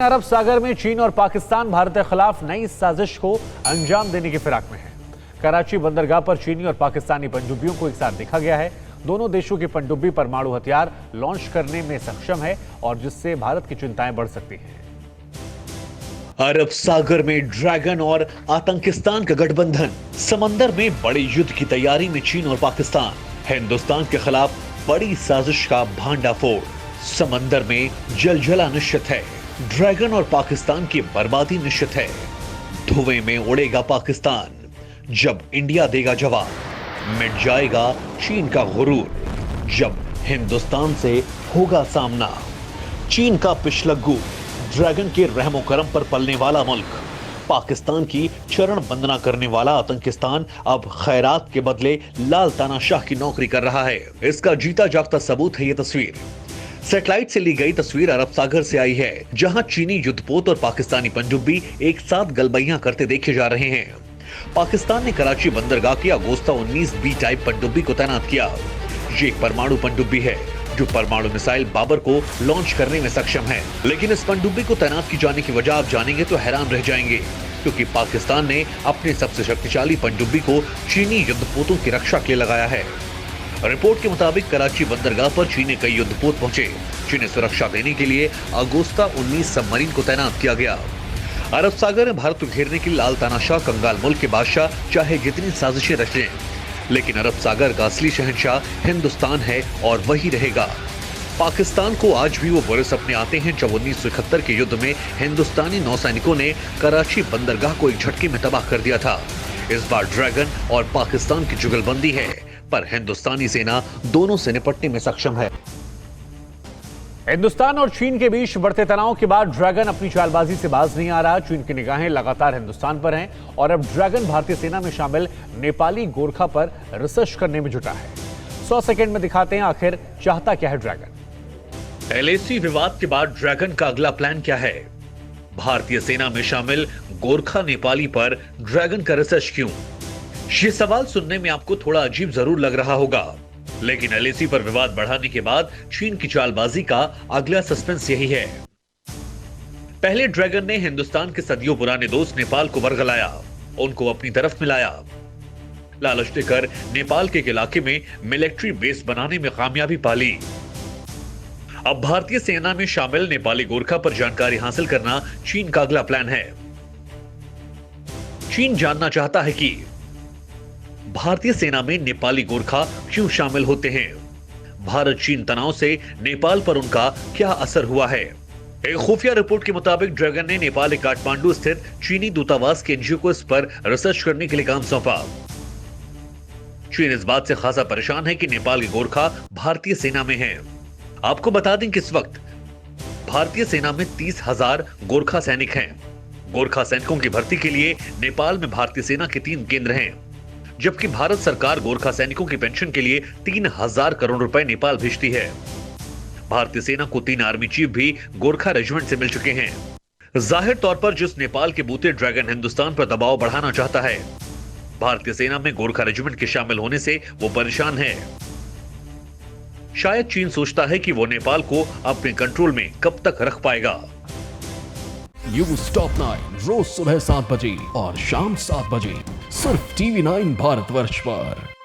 अरब सागर में चीन और पाकिस्तान भारत के खिलाफ नई साजिश को अंजाम देने की फिराक में है। कराची बंदरगाह पर चीनी और पाकिस्तानी पनडुब्बियों को एक साथ देखा गया है। दोनों देशों की पनडुब्बी परमाणु हथियार लॉन्च करने में सक्षम है और जिससे भारत की चिंताएं बढ़ सकती हैं। अरब सागर में ड्रैगन और आतंकिस्तान का गठबंधन, समंदर में बड़े युद्ध की तैयारी में चीन और पाकिस्तान, हिंदुस्तान के खिलाफ बड़ी साजिश का भांडाफोड़, समंदर में जलजला निश्चित है, ड्रैगन और पाकिस्तान की बर्बादी निश्चित है। धुएं में उड़ेगा पाकिस्तान, जब इंडिया देगा जवाब, मिट जाएगा चीन का गुरूर, जब हिंदुस्तान से होगा सामना। चीन का पिछलग्गू, ड्रैगन के रहमो करम पर पलने वाला मुल्क, पाकिस्तान की चरण वंदना करने वाला आतंकिस्तान अब खैरात के बदले लाल तानाशाह की नौकरी कर रहा है। इसका जीता जागता सबूत है ये तस्वीर। सैटेलाइट से ली गई तस्वीर अरब सागर से आई है, जहां चीनी युद्धपोत और पाकिस्तानी पनडुब्बी एक साथ गलबैयां करते देखे जा रहे हैं। पाकिस्तान ने कराची बंदरगाह की अगोस्ता 19 बी टाइप पनडुब्बी को तैनात किया। ये एक परमाणु पनडुब्बी है जो परमाणु मिसाइल बाबर को लॉन्च करने में सक्षम है। लेकिन इस पनडुब्बी को तैनात की जाने की वजह आप जानेंगे तो हैरान रह जाएंगे, क्योंकि पाकिस्तान ने अपने सबसे शक्तिशाली पनडुब्बी को चीनी युद्धपोतों की रक्षा के लिए लगाया है। रिपोर्ट के मुताबिक कराची बंदरगाह पर चीन के कई युद्धपोत पहुंचे, जिन्हें सुरक्षा देने के लिए अगोस्ता 19 सबमरीन को तैनात किया गया। अरब सागर में भारत को घेरने के लिए लाल तानाशाह कंगाल मुल्क के बादशाह चाहे जितनी साजिशें रचें, लेकिन अरब सागर का असली शहंशाह हिंदुस्तान है और वही रहेगा। पाकिस्तान को आज भी वो बुरे सपने आते हैं जब 1971 के युद्ध में हिंदुस्तानी नौसैनिकों ने कराची बंदरगाह को एक झटके में तबाह कर दिया था। इस बार ड्रैगन और पाकिस्तान की जुगलबंदी है, पर हिंदुस्तानी सेना दोनों से निपटने में सक्षम है। हिंदुस्तान और चीन के बीच बढ़ते तनाव के बाद ड्रैगन अपनी चालबाजी से बाज नहीं आ रहा। चीन की निगाहें लगातार हिंदुस्तान पर हैं और अब ड्रैगन भारतीय सेना में शामिल नेपाली गोरखा पर रिसर्च करने में जुटा है। 100 सेकंड में दिखाते हैं आखिर चाहता क्या है ड्रैगन। एलएसी विवाद के बाद ड्रैगन का अगला प्लान क्या है? भारतीय सेना में शामिल गोरखा नेपाली पर ड्रैगन का रिसर्च क्यों? ये सवाल सुनने में आपको थोड़ा अजीब जरूर लग रहा होगा, लेकिन एलएसी पर विवाद बढ़ाने के बाद चीन की चालबाजी का अगला सस्पेंस यही है। पहले ड्रैगन ने हिंदुस्तान के सदियों पुराने दोस्त नेपाल को बरगलाया, उनको अपनी तरफ मिलाया, लालच देकर नेपाल के एक इलाके में मिलिट्री बेस बनाने में कामयाबी पाली। अब भारतीय सेना में शामिल नेपाली गोरखा पर जानकारी हासिल करना चीन का अगला प्लान है। चीन जानना चाहता है कि भारतीय सेना में नेपाली गोरखा क्यों शामिल होते हैं, भारत चीन तनाव से नेपाल पर उनका क्या असर हुआ है। एक खुफिया रिपोर्ट के मुताबिक ड्रैगन ने नेपाल के काठमांडू स्थित चीनी दूतावास के एनजीओ को इस पर रिसर्च करने के लिए काम सौंपा। चीन इस बात से खासा परेशान है कि नेपाल के गोरखा भारतीय सेना में हैं। आपको बता दें कि इस वक्त भारतीय सेना में 30,000 गोरखा सैनिक हैं। गोरखा सैनिकों की भर्ती के लिए नेपाल में भारतीय सेना के 3 केंद्र हैं, जबकि भारत सरकार गोरखा सैनिकों की पेंशन के लिए 3,000 करोड़ रुपए नेपाल भेजती है। भारतीय सेना को 3 आर्मी चीफ भी गोरखा रेजिमेंट से मिल चुके हैं। जाहिर तौर पर जिस नेपाल के बूते ड्रैगन हिंदुस्तान पर दबाव बढ़ाना चाहता है, भारतीय सेना में गोरखा रेजिमेंट के शामिल होने से वो परेशान है। शायद चीन सोचता है कि वो नेपाल को अपने कंट्रोल में कब तक रख पाएगा। न्यूज़ टॉप 9 रोज सुबह 7 बजे और शाम 7 बजे सिर्फ TV9 भारतवर्ष पर।